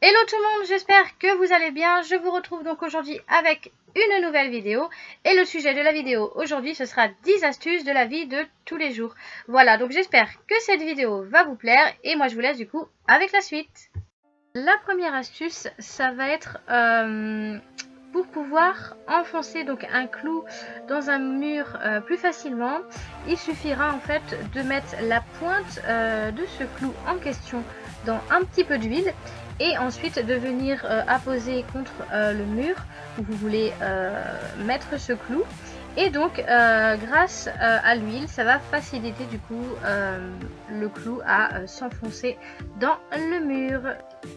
Hello tout le monde, j'espère que vous allez bien. Je vous retrouve donc aujourd'hui avec une nouvelle vidéo. Et le sujet de la vidéo aujourd'hui, ce sera 10 astuces de la vie de tous les jours. Voilà, donc j'espère que cette vidéo va vous plaire. Et moi je vous laisse du coup avec la suite. La première astuce, ça va être pour pouvoir enfoncer donc un clou dans un mur plus facilement. Il suffira en fait de mettre la pointe de ce clou en question dans un petit peu d'huile et ensuite de venir apposer contre le mur où vous voulez mettre ce clou. Et donc grâce à l'huile, ça va faciliter du coup le clou à s'enfoncer dans le mur.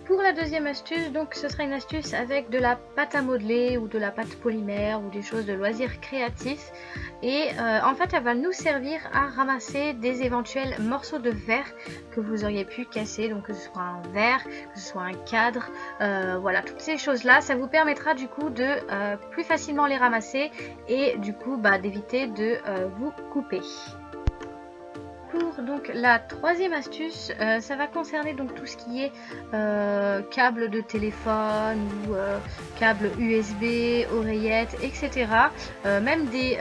Pour la deuxième astuce, donc ce sera une astuce avec de la pâte à modeler ou de la pâte polymère ou des choses de loisirs créatifs. Et en fait, elle va nous servir à ramasser des éventuels morceaux de verre que vous auriez pu casser. Donc que ce soit un verre, que ce soit un cadre, voilà, toutes ces choses-là, ça vous permettra du coup de plus facilement les ramasser et du coup d'éviter de vous couper. Pour donc la troisième astuce, ça va concerner donc tout ce qui est câble de téléphone ou câble USB, oreillettes, etc. Même des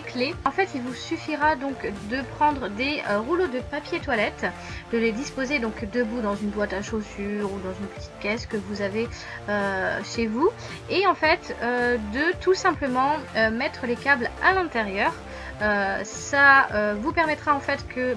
clés. En fait, il vous suffira donc de prendre des rouleaux de papier toilette, de les disposer donc debout dans une boîte à chaussures ou dans une petite caisse que vous avez chez vous, et en fait de tout simplement mettre les câbles à l'intérieur. Ça vous permettra en fait que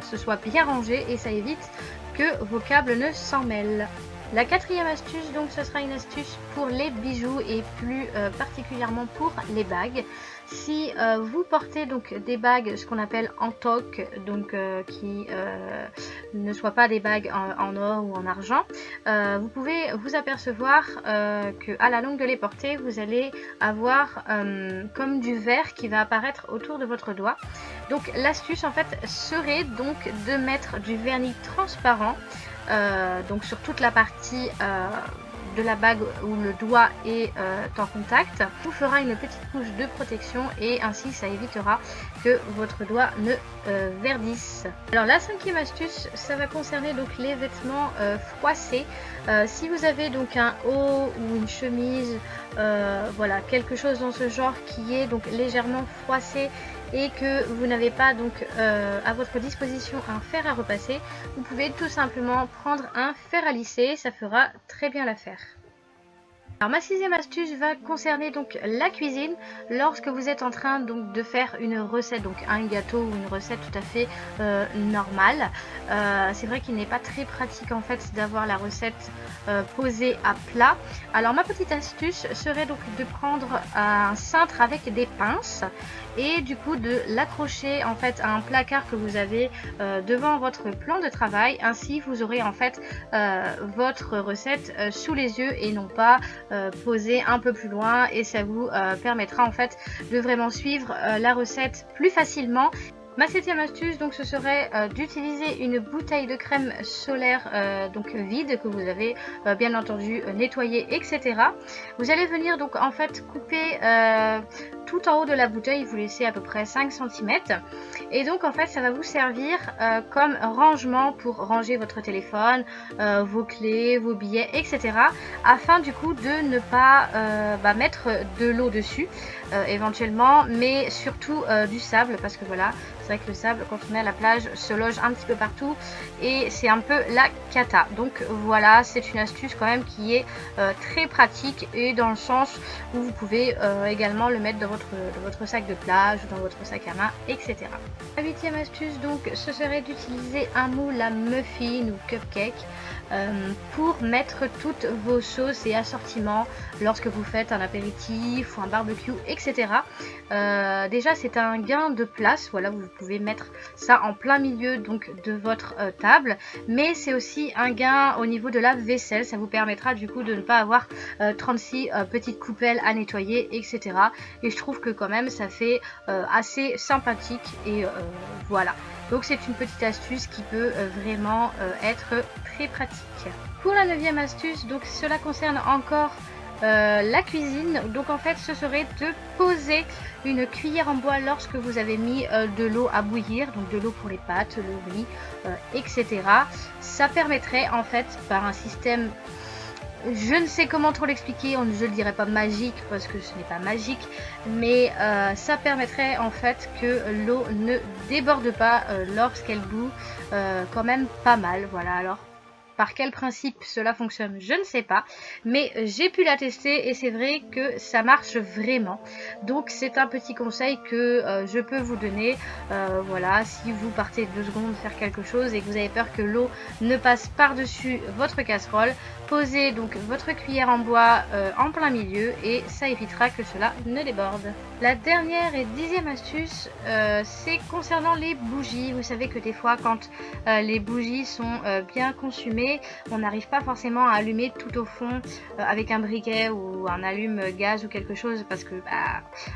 ce soit bien rangé et ça évite que vos câbles ne s'en mêlent. La quatrième astuce, donc ce sera une astuce pour les bijoux et plus particulièrement pour les bagues. Si vous portez donc des bagues, ce qu'on appelle en toque, donc qui ne soient pas des bagues en or ou en argent, vous pouvez vous apercevoir que à la longue de les porter, vous allez avoir comme du verre qui va apparaître autour de votre doigt. Donc l'astuce en fait serait donc de mettre du vernis transparent donc sur toute la partie de la bague où le doigt est en contact, vous fera une petite couche de protection et ainsi ça évitera que votre doigt ne verdisse. Alors la cinquième astuce, ça va concerner donc les vêtements froissés. Si vous avez donc un haut ou une chemise, voilà, quelque chose dans ce genre qui est donc légèrement froissé et que vous n'avez pas donc à votre disposition un fer à repasser, vous pouvez tout simplement prendre un fer à lisser, ça fera très bien l'affaire. Alors ma sixième astuce va concerner donc la cuisine lorsque vous êtes en train donc de faire une recette, donc un gâteau ou une recette tout à fait normale. C'est vrai qu'il n'est pas très pratique en fait d'avoir la recette posée à plat. Alors ma petite astuce serait donc de prendre un cintre avec des pinces et du coup de l'accrocher en fait à un placard que vous avez devant votre plan de travail. Ainsi vous aurez en fait votre recette sous les yeux et non pas posée un peu plus loin, et ça vous permettra en fait de vraiment suivre la recette plus facilement. Ma septième astuce donc ce serait d'utiliser une bouteille de crème solaire donc vide que vous avez bien entendu nettoyée, etc. Vous allez venir donc en fait couper tout en haut de la bouteille, vous laissez à peu près 5 cm et donc en fait ça va vous servir comme rangement pour ranger votre téléphone, vos clés, vos billets, etc. afin du coup de ne pas mettre de l'eau dessus éventuellement, mais surtout du sable, parce que voilà, c'est vrai que le sable quand on est à la plage se loge un petit peu partout et c'est un peu la cata. Donc voilà, c'est une astuce quand même qui est très pratique, et dans le sens où vous pouvez également le mettre dans votre sac de plage ou dans votre sac à main, etc. La huitième astuce donc ce serait d'utiliser un moule à muffin ou cupcake pour mettre toutes vos sauces et assortiments lorsque vous faites un apéritif ou un barbecue, etc. Déjà c'est un gain de place, voilà, vous pouvez mettre ça en plein milieu donc de votre table, mais c'est aussi un gain au niveau de la vaisselle, ça vous permettra du coup de ne pas avoir 36 petites coupelles à nettoyer, etc. Et je trouve que quand même ça fait assez sympathique, et voilà, donc c'est une petite astuce qui peut vraiment être très pratique. Pour la neuvième astuce, donc cela concerne encore la cuisine. Donc en fait ce serait de poser une cuillère en bois lorsque vous avez mis de l'eau à bouillir, donc de l'eau pour les pâtes, le riz, etc. Ça permettrait en fait par un système je ne sais comment trop l'expliquer, je ne le dirais pas magique parce que ce n'est pas magique, mais ça permettrait en fait que l'eau ne déborde pas lorsqu'elle bout quand même pas mal. Voilà, alors par quel principe cela fonctionne, je ne sais pas, mais j'ai pu la tester et c'est vrai que ça marche vraiment. Donc c'est un petit conseil que je peux vous donner. Voilà, si vous partez 2 secondes faire quelque chose et que vous avez peur que l'eau ne passe par-dessus votre casserole, posez donc votre cuillère en bois en plein milieu et ça évitera que cela ne déborde. La dernière et 10e astuce, c'est concernant les bougies. Vous savez que des fois quand les bougies sont bien consumées, on n'arrive pas forcément à allumer tout au fond avec un briquet ou un allume-gaz ou quelque chose parce que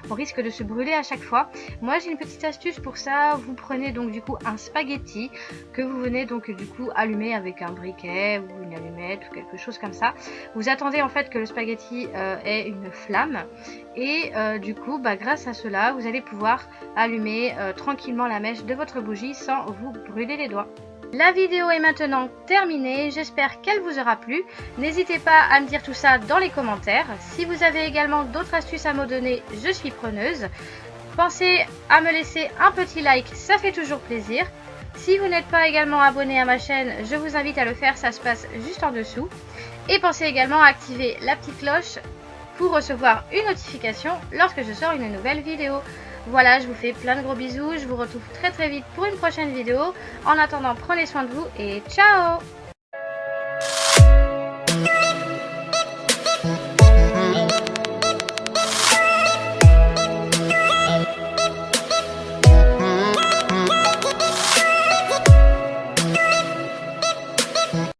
on risque de se brûler à chaque fois. Moi j'ai une petite astuce pour ça. Vous prenez donc du coup un spaghetti que vous venez donc du coup allumer avec un briquet ou une allumette ou quelque chose comme ça. Vous attendez en fait que le spaghetti ait une flamme et du coup grâce à cela vous allez pouvoir allumer tranquillement la mèche de votre bougie sans vous brûler les doigts. La vidéo est maintenant terminée, j'espère qu'elle vous aura plu. N'hésitez pas à me dire tout ça dans les commentaires. Si vous avez également d'autres astuces à me donner, je suis preneuse. Pensez à me laisser un petit like, ça fait toujours plaisir. Si vous n'êtes pas également abonné à ma chaîne, je vous invite à le faire, ça se passe juste en dessous. Et pensez également à activer la petite cloche pour recevoir une notification lorsque je sors une nouvelle vidéo. Voilà, je vous fais plein de gros bisous, je vous retrouve très vite pour une prochaine vidéo. En attendant, prenez soin de vous et ciao!